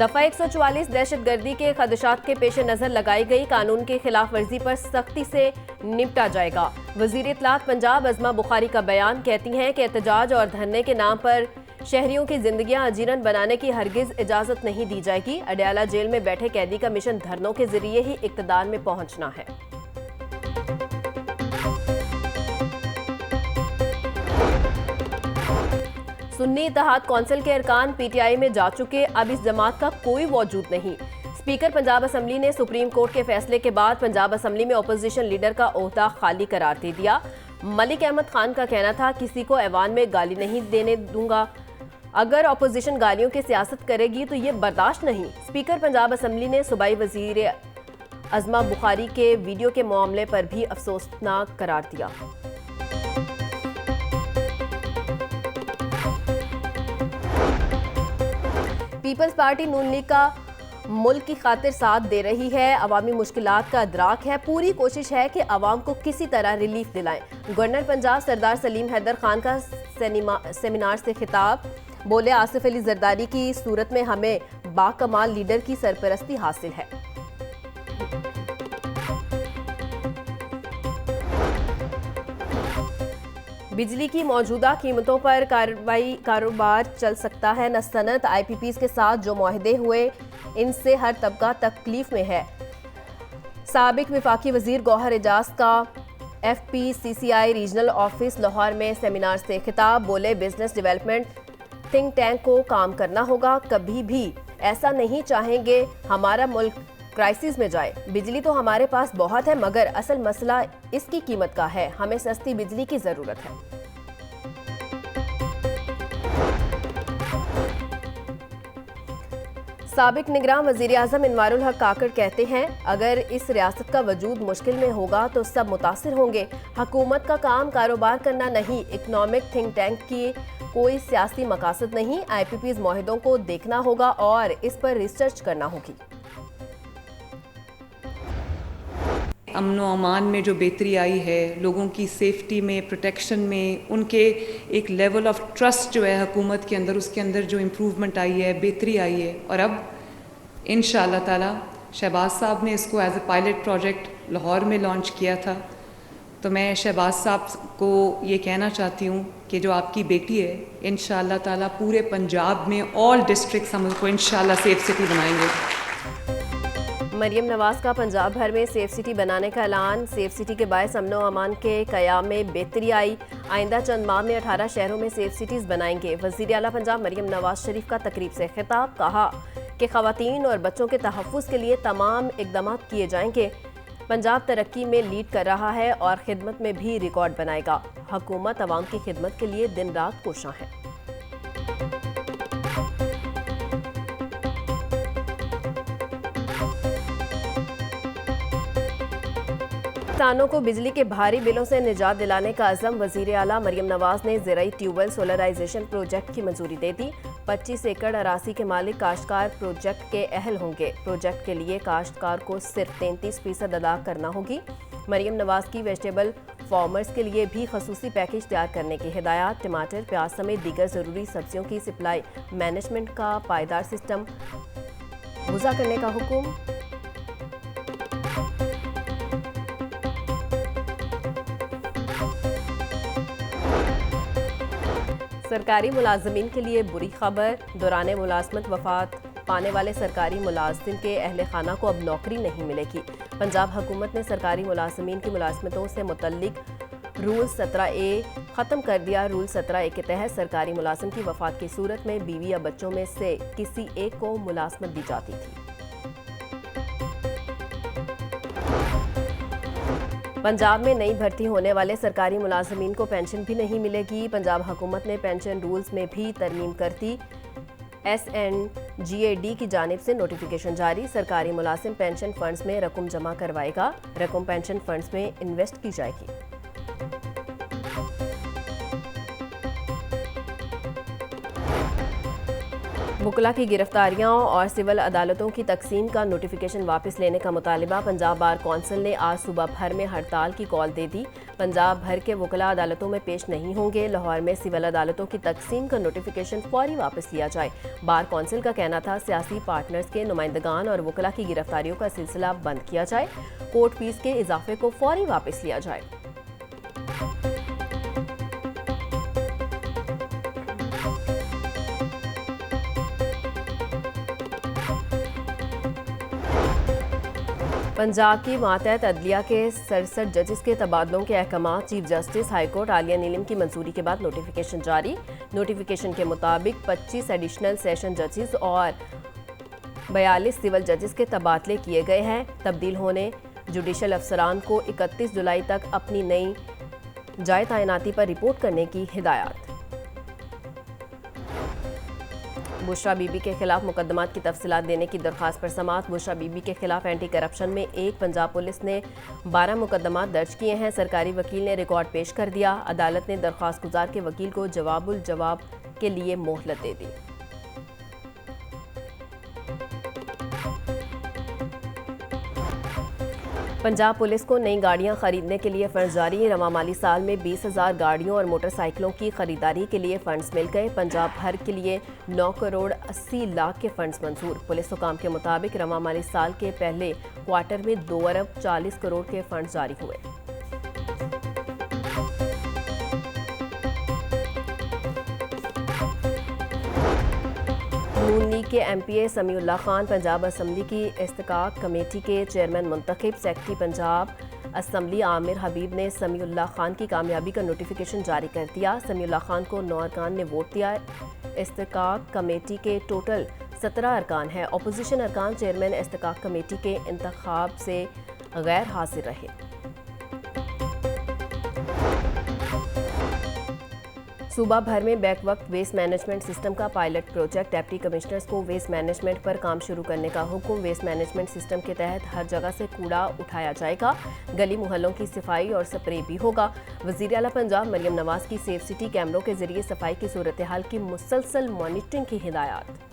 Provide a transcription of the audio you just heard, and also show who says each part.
Speaker 1: दफा 144 दहशतगर्दी के खदशात के पेश नजर लगाई गई कानून की खिलाफ वर्जी पर सख्ती से निपटा जाएगा। वजीर इत्तलात पंजाब अज़मा बुखारी का बयान, कहती हैं कि एहतजाज और धरने के नाम पर शहरियों की जिंदगियां अजीरन बनाने की हरगिज इजाजत नहीं दी जाएगी। अडयाला जेल में बैठे कैदी का मिशन धरनों के जरिए ही इक्तदार में पहुंचना है। सुन्नी इत्तेहाद कौंसिल के अरकान पीटीआई में जा चुके, अब इस जमात का कोई वजूद नहीं। स्पीकर पंजाब असम्बली ने सुप्रीम कोर्ट के फैसले के बाद पंजाब असम्बली में अपोजिशन लीडर का ओहदा खाली करार दे दिया। मलिक अहमद खान का कहना था, किसी को ऐवान में गाली नहीं देने दूंगा, अगर अपोजिशन गालियों की सियासत करेगी तो ये बर्दाश्त नहीं। स्पीकर पंजाब असम्बली ने सूबाई वजीर अज़मा बुखारी के वीडियो के मामले पर भी अफसोसनाक करार दिया। पीपल्स पार्टी नून लीग का मुल्क की खातिर साथ दे रही है, अवामी मुश्किलात का अदराक है, पूरी कोशिश है कि अवाम को किसी तरह रिलीफ दिलाएं। गवर्नर पंजाब सरदार सलीम हैदर खान का सेमिनार से खिताब, बोले आसिफ अली जरदारी की सूरत में हमें बाकमाल लीडर की सरपरस्ती हासिल है। बिजली की मौजूदा कीमतों पर कारोबार चल सकता है न। सनत IPPs के साथ जो मुआहदे हुए, इनसे हर तबका तकलीफ में है। साबिक वफाकी वजीर गौहर एजाज का FPCCI रीजनल ऑफिस लाहौर में सेमिनार से खिताब, बोले बिजनेस डेवलपमेंट थिंक टैंक को काम करना होगा, कभी भी ऐसा नहीं चाहेंगे हमारा मुल्क क्राइसिस में जाए। बिजली तो हमारे पास बहुत है, मगर असल मसला इसकी कीमत का है, हमें सस्ती बिजली की जरूरत है। साबिक निगरान वजीर आजम इनवारुल हक काकड़ कहते हैं, अगर इस रियासत का वजूद मुश्किल में होगा तो सब मुतासिर होंगे। हुकूमत का काम कारोबार करना नहीं, इकनॉमिक थिंक टैंक की कोई सियासी मकासद नहीं। IPPs मुआहदों को देखना होगा और इस पर रिसर्च करना होगी।
Speaker 2: अमन व अमान में जो बेहतरी आई है, लोगों की सेफ्टी में, प्रोटेक्शन में, उनके एक लेवल ऑफ ट्रस्ट जो है हुकूमत के अंदर, उसके अंदर जो इम्प्रूवमेंट आई है, बेहतरी आई है। और अब इंशाअल्लाह ताला शहबाज साहब ने इसको as a pilot project Lahore में लॉन्च किया था, तो मैं शहबाज साहब को ये कहना चाहती हूँ कि जो आपकी बेटी है, इंशाअल्लाह ताला पूरे पंजाब में ऑल डिस्ट्रिक्ट्स हम उसको इंशाअल्लाह सेफ सिटी बनाएंगे।
Speaker 1: मरियम नवाज का पंजाब भर में सेफ सिटी बनाने का ऐलान, सेफ सिटी के बायस अमन व अमान के क़याम में बेहतरी आई। आइंदा चंद माह में 18 शहरों में सेफ सिटीज़ बनाएंगे। वज़ीर आला पंजाब मरियम नवाज शरीफ का तकरीब से खिताब, कहा कि ख़वातीन और बच्चों के तहफ़्फ़ुज़ के लिए तमाम इक़दाम किए जाएंगे। पंजाब तरक्की में लीड कर रहा है और खिदमत में भी रिकॉर्ड बनाएगा। हुकूमत अवाम की खिदमत के लिए दिन रात कोशां है। किसानों को बिजली के भारी बिलों से निजात दिलाने का अज़म, वज़ीर आला मरियम नवाज ने ज़राई ट्यूबवेल सोलराइजेशन प्रोजेक्ट की मंजूरी दे दी। 25 एकड़ अरासी के मालिक काश्तकार प्रोजेक्ट के अहल होंगे। प्रोजेक्ट के लिए काश्तकार को सिर्फ 33% अदा करना होगी। मरियम नवाज की वेजिटेबल फार्मर्स के लिए भी खसूसी पैकेज तैयार करने की हिदायत। टमाटर, प्याज समेत दीगर ज़रूरी सब्जियों की सप्लाई मैनेजमेंट का पायदार सिस्टम वज़ा करने का हुक्म। सरकारी मुलाजमीन के लिए बुरी खबर, दौरान मुलाजमत वफात पाने वाले सरकारी मुलाजिम के अहल खाना को अब नौकरी नहीं मिलेगी। पंजाब हुकूमत ने सरकारी मुलाजमीन की मुलाजमतों से मुतल्लिक रूल 17A ख़त्म कर दिया। रूल 17A के तहत सरकारी मुलाजिम की वफात की सूरत में बीवी या बच्चों में से किसी एक को मुलाजमत दी जाती थी। पंजाब में नई भर्ती होने वाले सरकारी मुलाजमीन को पेंशन भी नहीं मिलेगी। पंजाब हुकूमत ने पेंशन रूल्स में भी तरमीम कर दी। SNGAD की जानिब से नोटिफिकेशन जारी। सरकारी मुलाजिम पेंशन फंड्स में रकम जमा करवाएगा। रकम पेंशन फंड्स में इन्वेस्ट की जाएगी। वकला की गिरफ्तारियां और सिविल अदालतों की तकसीम का नोटिफिकेशन वापस लेने का मुतालिबा। पंजाब बार कौंसिल ने आज सुबह भर में हड़ताल की कॉल दे दी। पंजाब भर के वकला अदालतों में पेश नहीं होंगे। लाहौर में सिविल अदालतों की तकसीम का नोटिफिकेशन फौरी वापस लिया जाए। बार कौंसिल का कहना था सियासी पार्टनर्स के नुमाइंदगान और वकला की गिरफ्तारियों का सिलसिला बंद किया जाए। कोर्ट फीस के इजाफे को फौरी वापस लिया जाए। पंजाब की मातहत अदलिया के 67 जजेस के तबादलों के अहकाम। चीफ जस्टिस हाईकोर्ट आलिया नीलम की मंजूरी के बाद नोटिफिकेशन जारी। नोटिफिकेशन के मुताबिक 25 एडिशनल सेशन जजेस और 42 सिविल जजेस के तबादले किए गए हैं। तब्दील होने जुडिशल अफसरान को 31 जुलाई तक अपनी नई जाए तैनाती पर रिपोर्ट करने की हिदायत। बुशरा बीबी के खिलाफ मुकदमात की तफसीलात देने की दरख्वास्त पर समाअत। बुशरा बीबी के खिलाफ एंटी करप्शन में पंजाब पुलिस ने 12 मुकदमात दर्ज किए हैं। सरकारी वकील ने रिकॉर्ड पेश कर दिया। अदालत ने दरख्वास्त गुजार के वकील को जवाबुल जवाब के लिए मोहलत दे दी। पंजाब पुलिस को नई गाड़ियां खरीदने के लिए फंड जारी। रवां माली साल में 20,000 गाड़ियों और मोटरसाइकिलों की खरीदारी के लिए फंड्स मिल गए। पंजाब भर के लिए 9 करोड़ 80 लाख के फंड्स मंजूर। पुलिस हुकाम के मुताबिक रवां माली साल के पहले क्वार्टर में 2 अरब 40 करोड़ के फंड जारी हुए। नून लीग के MPA समीउल्लाह खान पंजाब असम्बली की इस्तिकाक कमेटी के चेयरमैन मुंतखब। सेक्रेटरी पंजाब असम्बली आमिर हबीब ने समीउल्लाह खान की कामयाबी का नोटिफिकेशन जारी कर दिया। समीउल्लाह खान को 9 अरकान ने वोट दिया। इस्तिकाक कमेटी के टोटल 17 अरकान हैं। अपोजिशन अरकान चेयरमैन इस्तिकाक कमेटी के इंतखाब से गैर हाजिर रहे। सूबा भर में बैक वक्त वेस्ट मैनेजमेंट सिस्टम का पायलट प्रोजेक्ट। डिप्टी कमिश्नर्स को वेस्ट मैनेजमेंट पर काम शुरू करने का हुक्म। वेस्ट मैनेजमेंट सिस्टम के तहत हर जगह से कूड़ा उठाया जाएगा। गली मोहल्लों की सफाई और स्प्रे भी होगा। वज़ीर आला पंजाब मरियम नवाज की सेफ सिटी कैमरों के जरिए सफाई की सूरत हाल की मुसलसल मॉनिटरिंग की हिदायत।